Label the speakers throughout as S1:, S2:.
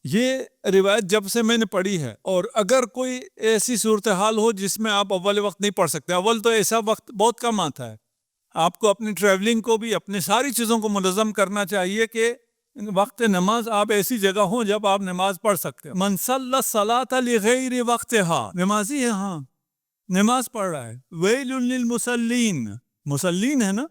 S1: یہ روایت جب سے میں نے پڑھی ہے، اور اگر کوئی ایسی صورتحال ہو جس میں آپ اول وقت نہیں پڑھ سکتے، اول تو ایسا وقت بہت کم آتا ہے، آپ کو اپنی ٹریولنگ کو بھی اپنی ساری چیزوں کو منظم کرنا چاہیے کہ وقت نماز آپ ایسی جگہ ہوں جب آپ نماز پڑھ سکتے ہیں۔ من صلی الصلاۃ لغیر وقتها، نمازی ہے، ہاں نماز پڑھ رہا ہے۔ ویل للمصلین، مسلین ہے نا،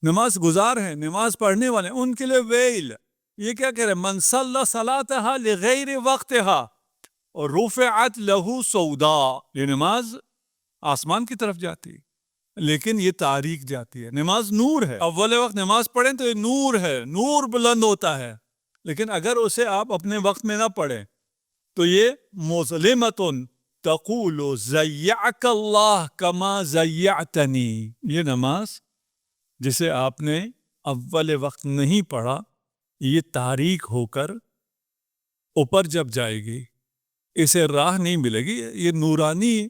S1: نماز گزار ہیں، نماز پڑھنے والے، ان کے لیے ویل۔ یہ کیا کہہ رہے ہیں؟ من صلی صلاتها لغیر وقتها اور رفعت له سودا، یہ نماز آسمان کی طرف جاتی ہے لیکن یہ تاریک جاتی ہے۔ نماز نور ہے، اول وقت نماز پڑھیں تو یہ نور ہے، نور بلند ہوتا ہے، لیکن اگر اسے آپ اپنے وقت میں نہ پڑھیں تو یہ مظلمۃ تقول ضیعک اللہ کما ضیعتنی، یہ نماز جسے آپ نے اول وقت نہیں پڑھا یہ تاریک ہو کر اوپر جب جائے گی اسے راہ نہیں ملے گی، یہ نورانی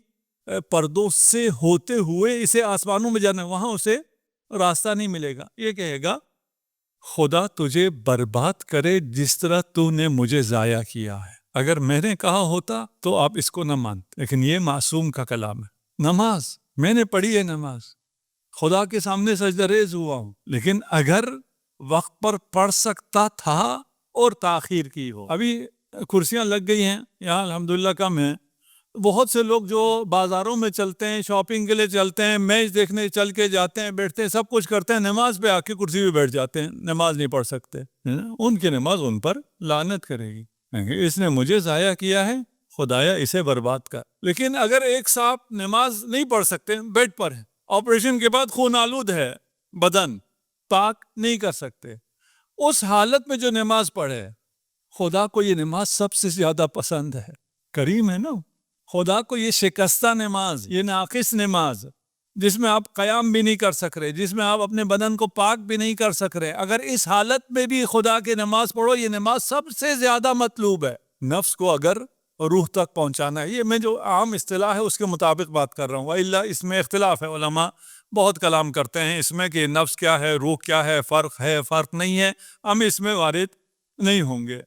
S1: پردوں سے ہوتے ہوئے اسے آسمانوں میں جانا، وہاں اسے راستہ نہیں ملے گا۔ یہ کہے گا خدا تجھے برباد کرے جس طرح تو نے مجھے ضائع کیا ہے، اگر میں نے کہا ہوتا تو آپ اس کو نہ مانتے، لیکن یہ معصوم کا کلام ہے۔ نماز میں نے پڑھی ہے، نماز خدا کے سامنے سجدہ ریز ہوا ہوں، لیکن اگر وقت پر پڑھ سکتا تھا اور تاخیر کی ہو۔ ابھی کرسیاں لگ گئی ہیں یہاں الحمدللہ کم ہیں، بہت سے لوگ جو بازاروں میں چلتے ہیں، شاپنگ کے لیے چلتے ہیں، میچ دیکھنے چل کے جاتے ہیں، بیٹھتے ہیں، سب کچھ کرتے ہیں، نماز پہ آ کے کرسی پہ بیٹھ جاتے ہیں، نماز نہیں پڑھ سکتے، ان کی نماز ان پر لعنت کرے گی، اس نے مجھے ضائع کیا ہے، خدایا اسے برباد کر۔ لیکن اگر ایک صاحب نماز نہیں پڑھ سکتے، بیڈ پر ہے، آپریشن کے بعد خون آلود ہے، بدن پاک نہیں کر سکتے، اس حالت میں جو نماز پڑھے خدا کو یہ نماز سب سے زیادہ پسند ہے، کریم ہے نا خدا کو۔ یہ شکستہ نماز، یہ ناقص نماز جس میں آپ قیام بھی نہیں کر سک رہے، جس میں آپ اپنے بدن کو پاک بھی نہیں کر سک رہے، اگر اس حالت میں بھی خدا کی نماز پڑھو، یہ نماز سب سے زیادہ مطلوب ہے۔ نفس کو اگر روح تک پہنچانا ہے، یہ میں جو عام اصطلاح ہے اس کے مطابق بات کر رہا ہوں، وَإِلَّا اس میں اختلاف ہے، علماء بہت کلام کرتے ہیں اس میں کہ نفس کیا ہے، روح کیا ہے، فرق ہے، فرق نہیں ہے، ہم اس میں وارد نہیں ہوں گے۔